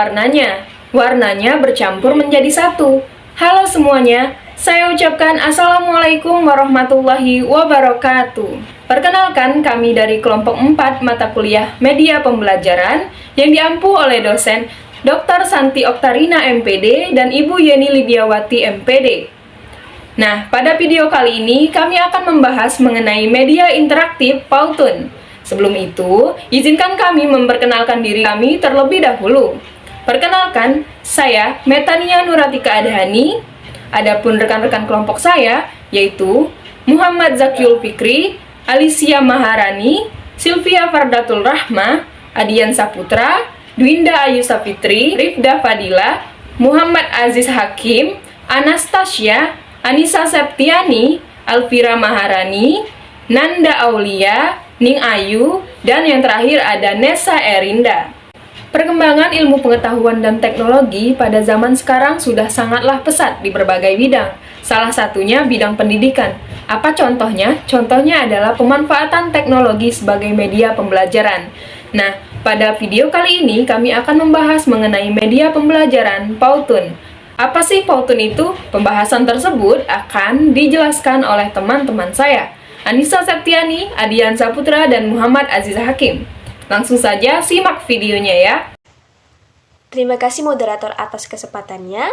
warnanya. Warnanya bercampur menjadi satu. Halo semuanya, saya ucapkan Assalamualaikum warahmatullahi wabarakatuh. Perkenalkan, kami dari kelompok 4 mata kuliah Media Pembelajaran yang diampu oleh dosen Dr. Santi Oktarina MPD dan Ibu Yeni Lidiawati MPD. Nah, pada video kali ini kami akan membahas mengenai media interaktif Powtoon. Sebelum itu, izinkan kami memperkenalkan diri kami terlebih dahulu. Perkenalkan, saya Metania Nuratika Adhani. Adapun rekan-rekan kelompok saya yaitu Muhammad Zakiul Fikri, Alicia Maharani, Sylvia Fardatul Rahma, Adian Saputra, Dwinda Ayu Sapitri, Rifda Fadila, Muhammad Aziz Hakim, Anastasia, Anissa Septiani, Alvira Maharani, Nanda Aulia, Ning Ayu, dan yang terakhir ada Nessa Erinda. Perkembangan ilmu pengetahuan dan teknologi pada zaman sekarang sudah sangatlah pesat di berbagai bidang. Salah satunya bidang pendidikan. Apa contohnya? Contohnya adalah pemanfaatan teknologi sebagai media pembelajaran. Nah, pada video kali ini kami akan membahas mengenai media pembelajaran Powtoon. Apa sih Powtoon itu? Pembahasan tersebut akan dijelaskan oleh teman-teman saya, Anissa Septiani, Adian Saputra, dan Muhammad Aziz Hakim. Langsung saja simak videonya ya. Terima kasih moderator atas kesempatannya.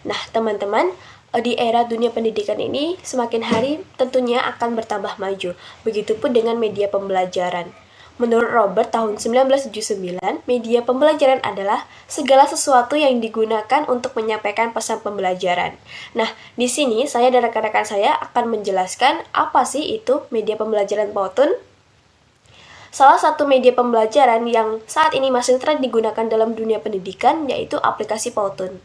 Nah, teman-teman, di era dunia pendidikan ini semakin hari tentunya akan bertambah maju. Begitupun dengan media pembelajaran. Menurut Robert tahun 1979, media pembelajaran adalah segala sesuatu yang digunakan untuk menyampaikan pesan pembelajaran. Nah, di sini saya dan rekan-rekan saya akan menjelaskan apa sih itu media pembelajaran Powtoon. Salah satu media pembelajaran yang saat ini masih tren digunakan dalam dunia pendidikan yaitu aplikasi Powtoon.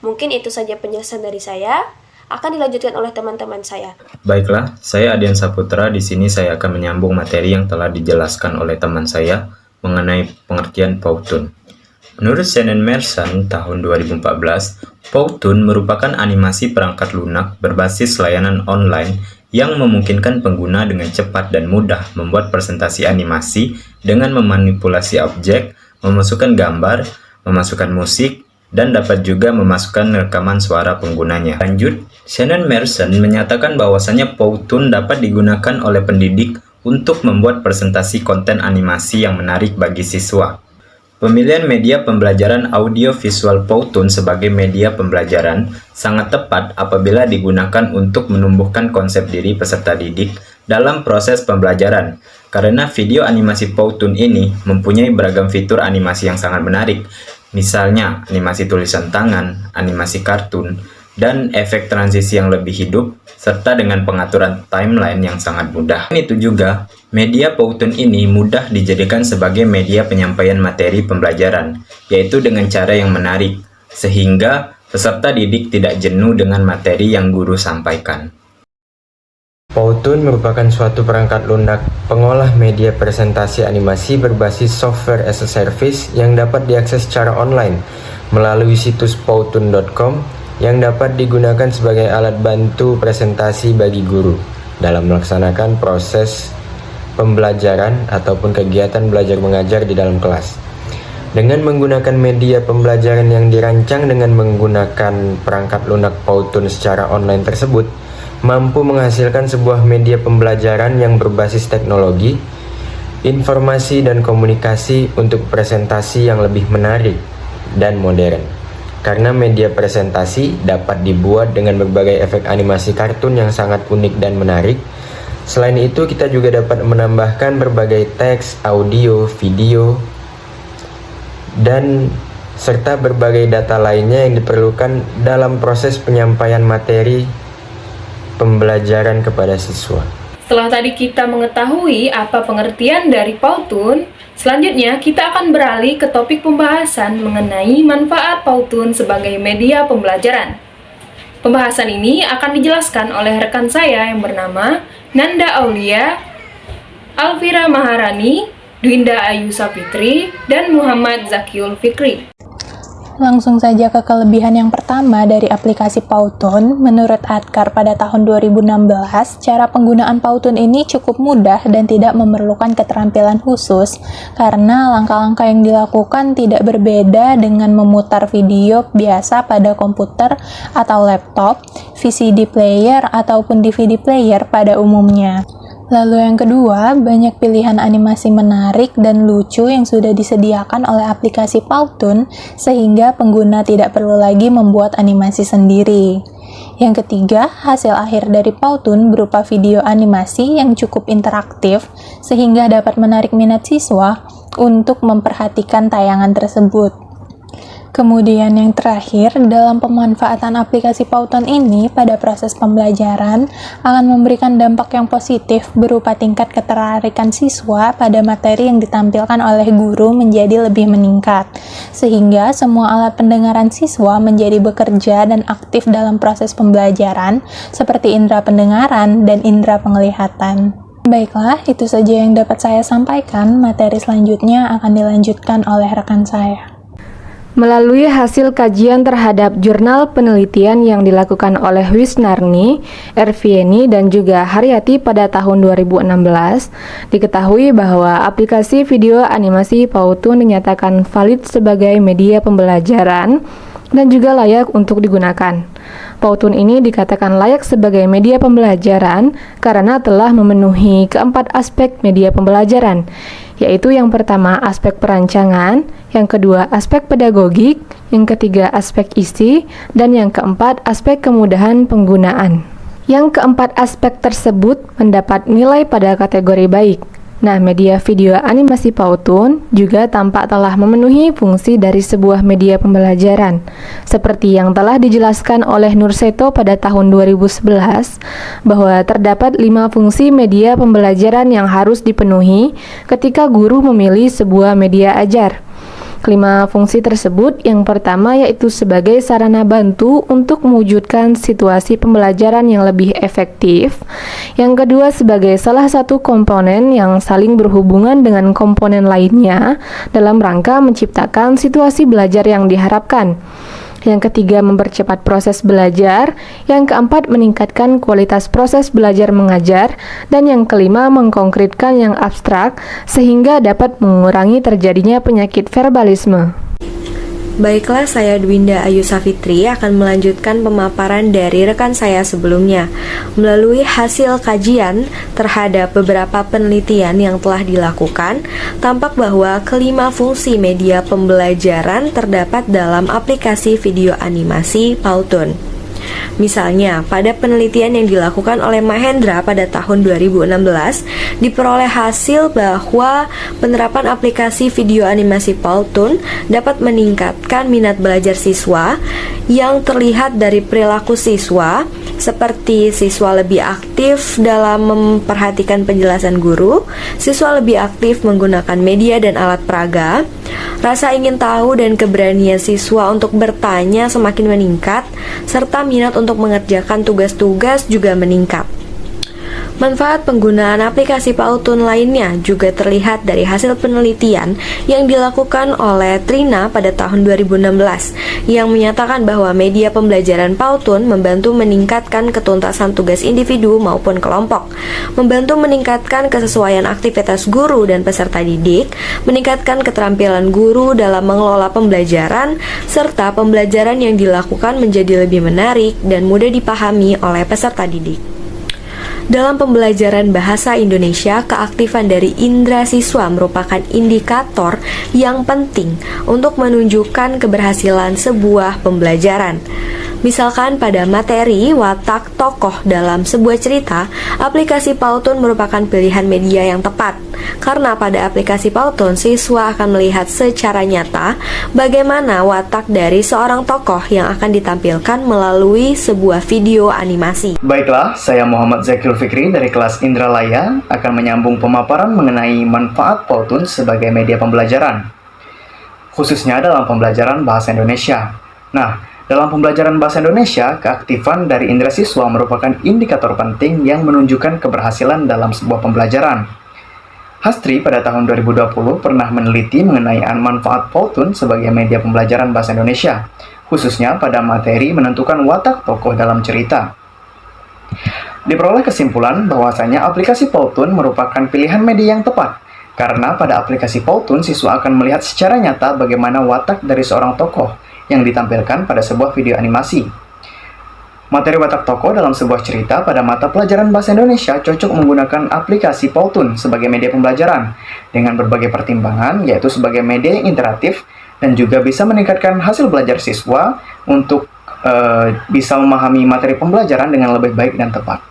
Mungkin itu saja penjelasan dari saya. Akan dilanjutkan oleh teman-teman saya. Baiklah, saya Adian Saputra. Di sini saya akan menyambung materi yang telah dijelaskan oleh teman saya mengenai pengertian Powtoon. Menurut Shannon Merson tahun 2014, Powtoon merupakan animasi perangkat lunak berbasis layanan online yang memungkinkan pengguna dengan cepat dan mudah membuat presentasi animasi dengan memanipulasi objek, memasukkan gambar, memasukkan musik, dan dapat juga memasukkan rekaman suara penggunanya. Lanjut, Shannon Merson menyatakan bahwasannya Powtoon dapat digunakan oleh pendidik untuk membuat presentasi konten animasi yang menarik bagi siswa. Pemilihan media pembelajaran audio visual Powtoon sebagai media pembelajaran sangat tepat apabila digunakan untuk menumbuhkan konsep diri peserta didik dalam proses pembelajaran, karena video animasi Powtoon ini mempunyai beragam fitur animasi yang sangat menarik, misalnya animasi tulisan tangan, animasi kartun, dan efek transisi yang lebih hidup, serta dengan pengaturan timeline yang sangat mudah. Itu juga, media Powtoon ini mudah dijadikan sebagai media penyampaian materi pembelajaran, yaitu dengan cara yang menarik, sehingga peserta didik tidak jenuh dengan materi yang guru sampaikan. Powtoon merupakan suatu perangkat lunak pengolah media presentasi animasi berbasis software as a service yang dapat diakses secara online melalui situs powtoon.com yang dapat digunakan sebagai alat bantu presentasi bagi guru dalam melaksanakan proses pembelajaran ataupun kegiatan belajar mengajar di dalam kelas. Dengan menggunakan media pembelajaran yang dirancang dengan menggunakan perangkat lunak Powtoon secara online tersebut, mampu menghasilkan sebuah media pembelajaran yang berbasis teknologi, informasi dan komunikasi untuk presentasi yang lebih menarik dan modern. Karena media presentasi dapat dibuat dengan berbagai efek animasi kartun yang sangat unik dan menarik. Selain itu, kita juga dapat menambahkan berbagai teks, audio, video, dan serta berbagai data lainnya yang diperlukan dalam proses penyampaian materi pembelajaran kepada siswa. Setelah tadi kita mengetahui apa pengertian dari Powtoon, selanjutnya kita akan beralih ke topik pembahasan mengenai manfaat Powtoon sebagai media pembelajaran. Pembahasan ini akan dijelaskan oleh rekan saya yang bernama Nanda Aulia, Alvira Maharani, Dwinda Ayu Sapitri, dan Muhammad Zakiul Fikri. langsung saja ke kelebihan yang pertama dari aplikasi Powtoon. Menurut Adkar pada tahun 2016, cara penggunaan Powtoon ini cukup mudah dan tidak memerlukan keterampilan khusus karena langkah-langkah yang dilakukan tidak berbeda dengan memutar video biasa pada komputer atau laptop, VCD player ataupun DVD player pada umumnya. Lalu yang kedua, banyak pilihan animasi menarik dan lucu yang sudah disediakan oleh aplikasi Powtoon sehingga pengguna tidak perlu lagi membuat animasi sendiri. Yang ketiga, hasil akhir dari Powtoon berupa video animasi yang cukup interaktif sehingga dapat menarik minat siswa untuk memperhatikan tayangan tersebut. Kemudian yang terakhir, dalam pemanfaatan aplikasi Powtoon ini pada proses pembelajaran akan memberikan dampak yang positif berupa tingkat ketertarikan siswa pada materi yang ditampilkan oleh guru menjadi lebih meningkat, sehingga semua alat pendengaran siswa menjadi bekerja dan aktif dalam proses pembelajaran seperti indera pendengaran dan indera penglihatan. Baiklah, itu saja yang dapat saya sampaikan. Materi selanjutnya akan dilanjutkan oleh rekan saya. Melalui hasil kajian terhadap jurnal penelitian yang dilakukan oleh Wisnarni, Ervieni, dan juga Haryati pada tahun 2016, diketahui bahwa aplikasi video animasi Powtoon dinyatakan valid sebagai media pembelajaran dan juga layak untuk digunakan. Powtoon ini dikatakan layak sebagai media pembelajaran karena telah memenuhi keempat aspek media pembelajaran, yaitu yang pertama aspek perancangan, yang kedua aspek pedagogik, yang ketiga aspek isi, dan yang keempat aspek kemudahan penggunaan. Yang keempat aspek tersebut mendapat nilai pada kategori baik. Nah, media video animasi Powtoon juga tampak telah memenuhi fungsi dari sebuah media pembelajaran. Seperti yang telah dijelaskan oleh Nurseto pada tahun 2011, bahwa terdapat 5 fungsi media pembelajaran yang harus dipenuhi ketika guru memilih sebuah media ajar. Kelima fungsi tersebut, yang pertama yaitu sebagai sarana bantu untuk mewujudkan situasi pembelajaran yang lebih efektif. Yang kedua sebagai salah satu komponen yang saling berhubungan dengan komponen lainnya dalam rangka menciptakan situasi belajar yang diharapkan. Yang ketiga mempercepat proses belajar, yang keempat meningkatkan kualitas proses belajar mengajar, dan yang kelima mengkonkretkan yang abstrak sehingga dapat mengurangi terjadinya penyakit verbalisme. Baiklah, saya Dwinda Ayu Safitri akan melanjutkan pemaparan dari rekan saya sebelumnya. Melalui hasil kajian terhadap beberapa penelitian yang telah dilakukan, tampak bahwa kelima fungsi media pembelajaran terdapat dalam aplikasi video animasi Powtoon. Misalnya, pada penelitian yang dilakukan oleh Mahendra pada tahun 2016, diperoleh hasil bahwa penerapan aplikasi video animasi Powtoon dapat meningkatkan minat belajar siswa yang terlihat dari perilaku siswa, seperti siswa lebih aktif dalam memperhatikan penjelasan guru, siswa lebih aktif menggunakan media dan alat peraga, rasa ingin tahu dan keberanian siswa untuk bertanya semakin meningkat, serta minat untuk mengerjakan tugas-tugas juga meningkat. Manfaat penggunaan aplikasi Powtoon lainnya juga terlihat dari hasil penelitian yang dilakukan oleh Trina pada tahun 2016 yang menyatakan bahwa media pembelajaran Powtoon membantu meningkatkan ketuntasan tugas individu maupun kelompok, membantu meningkatkan kesesuaian aktivitas guru dan peserta didik, meningkatkan keterampilan guru dalam mengelola pembelajaran, serta pembelajaran yang dilakukan menjadi lebih menarik dan mudah dipahami oleh peserta didik. Dalam pembelajaran bahasa Indonesia, keaktifan dari indera siswa merupakan indikator yang penting untuk menunjukkan keberhasilan sebuah pembelajaran. Misalkan pada materi watak tokoh dalam sebuah cerita, aplikasi Powtoon merupakan pilihan media yang tepat. Karena pada aplikasi Powtoon, siswa akan melihat secara nyata bagaimana watak dari seorang tokoh yang akan ditampilkan melalui sebuah video animasi. Baiklah, saya Muhammad Zakil Fikri dari kelas Indralaya akan menyambung pemaparan mengenai manfaat Powtoon sebagai media pembelajaran, khususnya dalam pembelajaran bahasa Indonesia. Nah, dalam pembelajaran bahasa Indonesia, keaktifan dari indera siswa merupakan indikator penting yang menunjukkan keberhasilan dalam sebuah pembelajaran. Hastri pada tahun 2020 pernah meneliti mengenai manfaat Powtoon sebagai media pembelajaran bahasa Indonesia, khususnya pada materi menentukan watak tokoh dalam cerita. Diperoleh kesimpulan bahwasanya aplikasi Powtoon merupakan pilihan media yang tepat, karena pada aplikasi Powtoon siswa akan melihat secara nyata bagaimana watak dari seorang tokoh yang ditampilkan pada sebuah video animasi. Materi watak tokoh dalam sebuah cerita pada mata pelajaran bahasa Indonesia cocok menggunakan aplikasi Powtoon sebagai media pembelajaran dengan berbagai pertimbangan, yaitu sebagai media yang interaktif dan juga bisa meningkatkan hasil belajar siswa untuk bisa memahami materi pembelajaran dengan lebih baik dan tepat.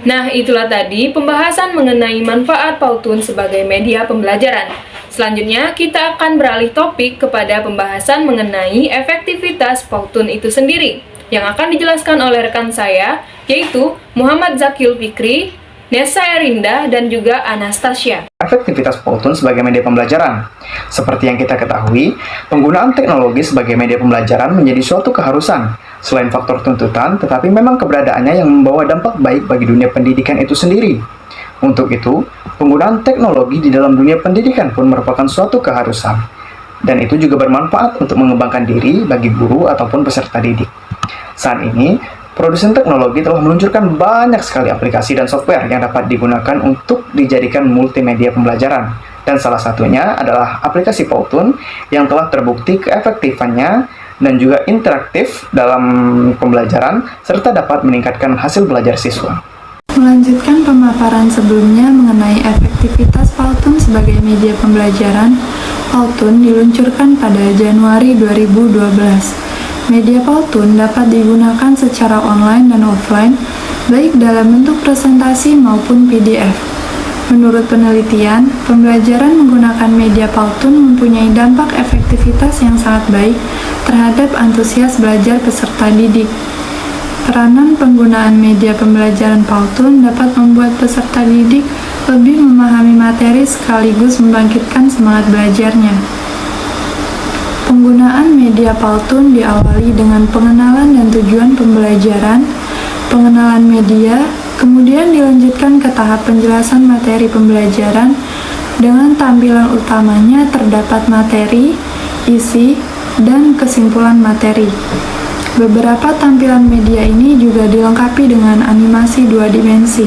Nah, itulah tadi pembahasan mengenai manfaat Powtoon sebagai media pembelajaran. Selanjutnya, kita akan beralih topik kepada pembahasan mengenai efektivitas Powtoon itu sendiri, yang akan dijelaskan oleh rekan saya, yaitu Muhammad Zakil Fikri, Nesa Erinda, dan juga Anastasia. Efektivitas Powtoon sebagai media pembelajaran. Seperti yang kita ketahui, penggunaan teknologi sebagai media pembelajaran menjadi suatu keharusan. Selain faktor tuntutan, tetapi memang keberadaannya yang membawa dampak baik bagi dunia pendidikan itu sendiri. Untuk itu, penggunaan teknologi di dalam dunia pendidikan pun merupakan suatu keharusan. Dan itu juga bermanfaat untuk mengembangkan diri bagi guru ataupun peserta didik. Saat ini, produsen teknologi telah meluncurkan banyak sekali aplikasi dan software yang dapat digunakan untuk dijadikan multimedia pembelajaran. Dan salah satunya adalah aplikasi Powtoon yang telah terbukti keefektifannya dan juga interaktif dalam pembelajaran serta dapat meningkatkan hasil belajar siswa. Melanjutkan pemaparan sebelumnya mengenai efektivitas Powtoon sebagai media pembelajaran, Powtoon diluncurkan pada Januari 2012. Media Powtoon dapat digunakan secara online dan offline, baik dalam bentuk presentasi maupun PDF. Menurut penelitian, pembelajaran menggunakan media Powtoon mempunyai dampak efektivitas yang sangat baik terhadap antusias belajar peserta didik. Peranan penggunaan media pembelajaran Powtoon dapat membuat peserta didik lebih memahami materi sekaligus membangkitkan semangat belajarnya. Penggunaan media Powtoon diawali dengan pengenalan dan tujuan pembelajaran, pengenalan media, kemudian dilanjutkan ke tahap penjelasan materi pembelajaran dengan tampilan utamanya terdapat materi, isi, dan kesimpulan materi. Beberapa tampilan media ini juga dilengkapi dengan animasi 2 dimensi.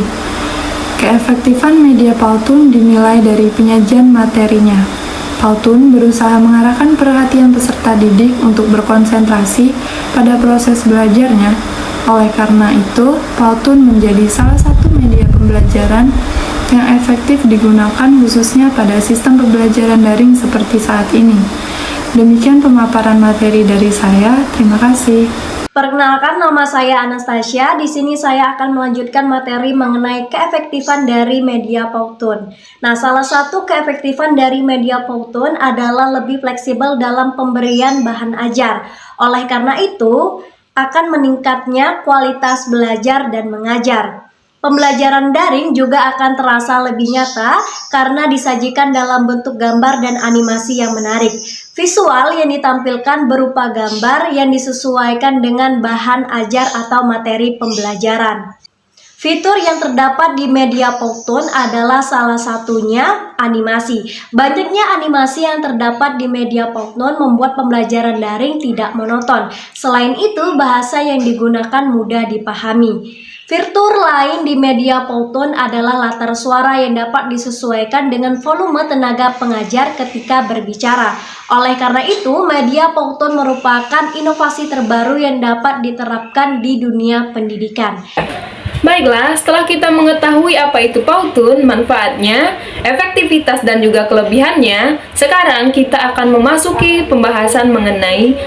Keefektifan media Powtoon dinilai dari penyajian materinya. Powtoon berusaha mengarahkan perhatian peserta didik untuk berkonsentrasi pada proses belajarnya. Oleh karena itu, Powtoon menjadi salah satu media pembelajaran yang efektif digunakan khususnya pada sistem pembelajaran daring seperti saat ini. Demikian pemaparan materi dari saya. Terima kasih. Perkenalkan, nama saya Anastasia. Di sini saya akan melanjutkan materi mengenai keefektifan dari media Powtoon. Nah, salah satu keefektifan dari media Powtoon adalah lebih fleksibel dalam pemberian bahan ajar. Oleh karena itu, akan meningkatnya kualitas belajar dan mengajar. Pembelajaran daring juga akan terasa lebih nyata karena disajikan dalam bentuk gambar dan animasi yang menarik. Visual yang ditampilkan berupa gambar yang disesuaikan dengan bahan ajar atau materi pembelajaran. Fitur yang terdapat di media Powtoon adalah salah satunya animasi. Banyaknya animasi yang terdapat di media Powtoon membuat pembelajaran daring tidak monoton. Selain itu, bahasa yang digunakan mudah dipahami. Fitur lain di media Powtoon adalah latar suara yang dapat disesuaikan dengan volume tenaga pengajar ketika berbicara. Oleh karena itu, media Powtoon merupakan inovasi terbaru yang dapat diterapkan di dunia pendidikan. Baiklah, setelah kita mengetahui apa itu Powtoon, manfaatnya, efektivitas, dan juga kelebihannya, sekarang kita akan memasuki pembahasan mengenai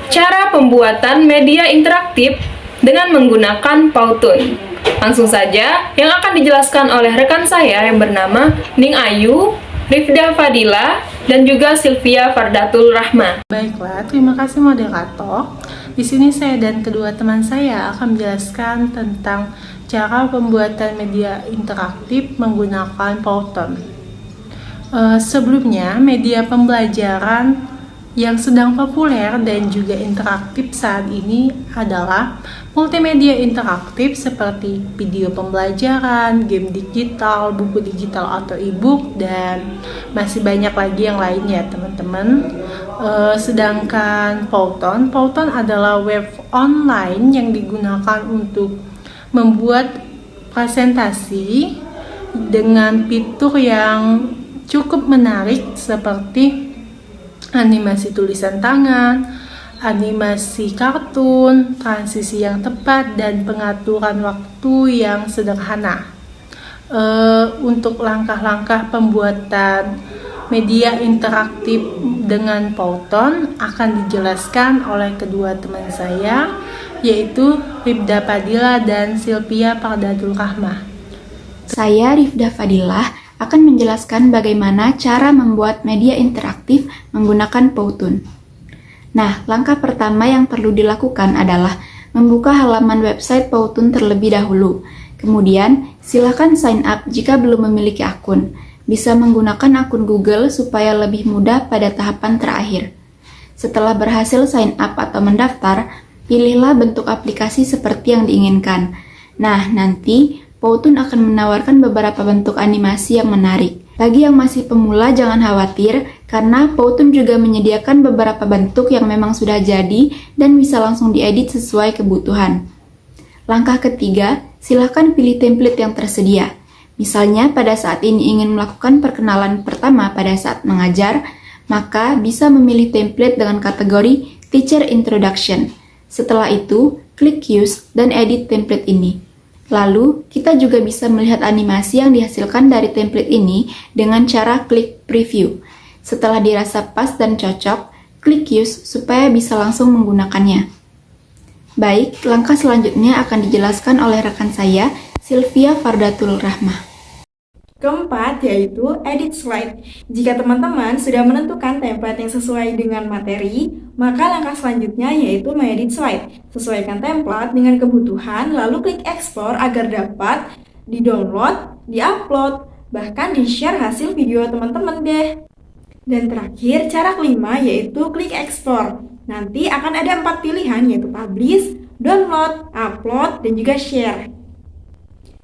cara pembuatan media interaktif dengan menggunakan Powtoon. Langsung saja, yang akan dijelaskan oleh rekan saya yang bernama Ning Ayu, Rifda Fadila, dan juga Sylvia Fardatul Rahma. Baiklah, terima kasih moderator. Di sini saya dan kedua teman saya akan menjelaskan tentang cara pembuatan media interaktif menggunakan Powtoon. Sebelumnya, media pembelajaran Yang sedang populer dan juga interaktif saat ini adalah multimedia interaktif seperti video pembelajaran, game digital, buku digital atau e-book, dan masih banyak lagi yang lainnya teman-teman. Sedangkan Powtoon adalah web online yang digunakan untuk membuat presentasi dengan fitur yang cukup menarik seperti animasi tulisan tangan, animasi kartun, transisi yang tepat, dan pengaturan waktu yang sederhana. Untuk langkah-langkah pembuatan media interaktif dengan Powtoon akan dijelaskan oleh kedua teman saya, yaitu Rifda Fadilah dan Sylvia Pardatul Rahmah. Saya Rifda Fadilah akan menjelaskan bagaimana cara membuat media interaktif menggunakan Powtoon. Nah, langkah pertama yang perlu dilakukan adalah membuka halaman website Powtoon terlebih dahulu. Kemudian, silakan sign up jika belum memiliki akun. Bisa menggunakan akun Google supaya lebih mudah pada tahapan terakhir. Setelah berhasil sign up atau mendaftar, pilihlah bentuk aplikasi seperti yang diinginkan. Nah, nanti Powtoon akan menawarkan beberapa bentuk animasi yang menarik. Bagi yang masih pemula jangan khawatir, karena Powtoon juga menyediakan beberapa bentuk yang memang sudah jadi dan bisa langsung diedit sesuai kebutuhan. Langkah ketiga, silakan pilih template yang tersedia. Misalnya pada saat ini ingin melakukan perkenalan pertama pada saat mengajar, maka bisa memilih template dengan kategori Teacher Introduction. Setelah itu, klik Use dan edit template ini. Lalu, kita juga bisa melihat animasi yang dihasilkan dari template ini dengan cara klik preview. Setelah dirasa pas dan cocok, klik use supaya bisa langsung menggunakannya. Baik, langkah selanjutnya akan dijelaskan oleh rekan saya, Sylvia Pardatul Rahmah. Keempat, yaitu edit slide. Jika teman-teman sudah menentukan template yang sesuai dengan materi, maka langkah selanjutnya yaitu mengedit slide. Sesuaikan template dengan kebutuhan, lalu klik explore agar dapat di-download, di-upload, bahkan di-share hasil video teman-teman deh. Dan terakhir, cara kelima yaitu klik export. Nanti akan ada 4 pilihan yaitu publish, download, upload, dan juga share.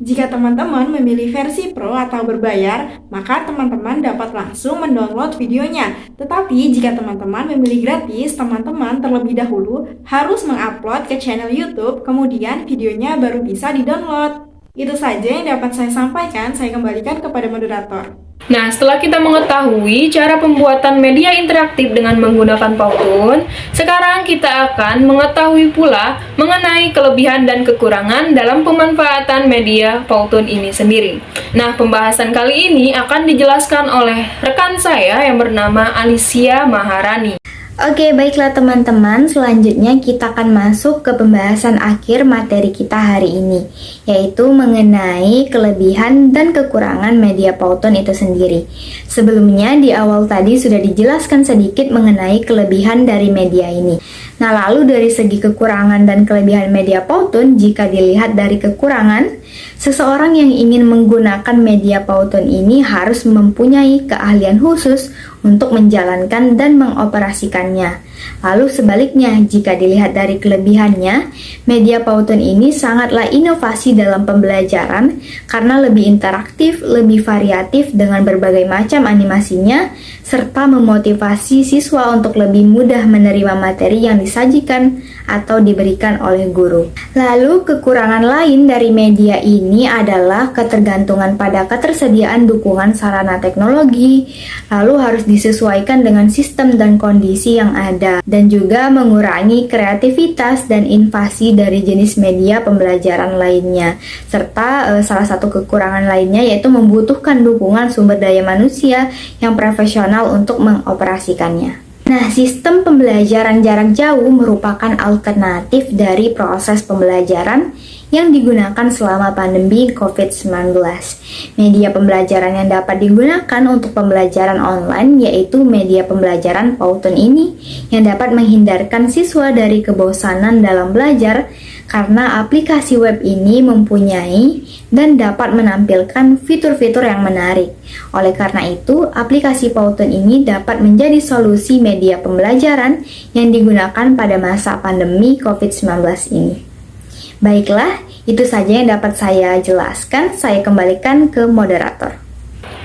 Jika teman-teman memilih versi Pro atau berbayar, maka teman-teman dapat langsung mendownload videonya. Tetapi jika teman-teman memilih gratis, teman-teman terlebih dahulu harus mengupload ke channel YouTube, kemudian videonya baru bisa didownload. Itu saja yang dapat saya sampaikan, saya kembalikan kepada moderator. Nah, setelah kita mengetahui cara pembuatan media interaktif dengan menggunakan Powtoon, sekarang kita akan mengetahui pula mengenai kelebihan dan kekurangan dalam pemanfaatan media Powtoon ini sendiri. Nah, pembahasan kali ini akan dijelaskan oleh rekan saya yang bernama Alicia Maharani. Oke, baiklah teman-teman, selanjutnya kita akan masuk ke pembahasan akhir materi kita hari ini, yaitu mengenai kelebihan dan kekurangan media Powtoon itu sendiri. Sebelumnya di awal tadi sudah dijelaskan sedikit mengenai kelebihan dari media ini. Nah, lalu dari segi kekurangan dan kelebihan media Powtoon, jika dilihat dari kekurangan, seseorang yang ingin menggunakan media Powtoon ini harus mempunyai keahlian khusus untuk menjalankan dan mengoperasikannya. Lalu sebaliknya, jika dilihat dari kelebihannya, media Powtoon ini sangatlah inovasi dalam pembelajaran karena lebih interaktif, lebih variatif dengan berbagai macam animasinya, serta memotivasi siswa untuk lebih mudah menerima materi yang disajikan atau diberikan oleh guru. Lalu kekurangan lain dari media ini adalah ketergantungan pada ketersediaan dukungan sarana teknologi, lalu harus disesuaikan dengan sistem dan kondisi yang ada, dan juga mengurangi kreativitas dan invasi dari jenis media pembelajaran lainnya. Serta salah satu kekurangan lainnya yaitu membutuhkan dukungan sumber daya manusia yang profesional untuk mengoperasikannya. Nah, sistem pembelajaran jarak jauh merupakan alternatif dari proses pembelajaran yang digunakan selama pandemi COVID-19. Media pembelajaran yang dapat digunakan untuk pembelajaran online yaitu media pembelajaran Powtoon ini yang dapat menghindarkan siswa dari kebosanan dalam belajar karena aplikasi web ini mempunyai dan dapat menampilkan fitur-fitur yang menarik. Oleh karena itu, aplikasi Powtoon ini dapat menjadi solusi media pembelajaran yang digunakan pada masa pandemi COVID-19 ini. Baiklah, itu saja yang dapat saya jelaskan. Saya kembalikan ke moderator.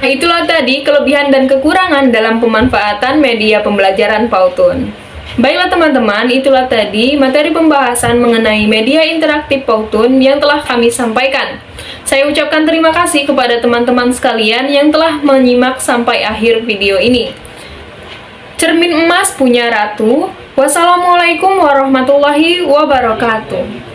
Nah, itulah tadi kelebihan dan kekurangan dalam pemanfaatan media pembelajaran Powtoon. Baiklah teman-teman, itulah tadi materi pembahasan mengenai media interaktif Powtoon yang telah kami sampaikan. Saya ucapkan terima kasih kepada teman-teman sekalian yang telah menyimak sampai akhir video ini. Cermin emas punya ratu. Wassalamualaikum warahmatullahi wabarakatuh.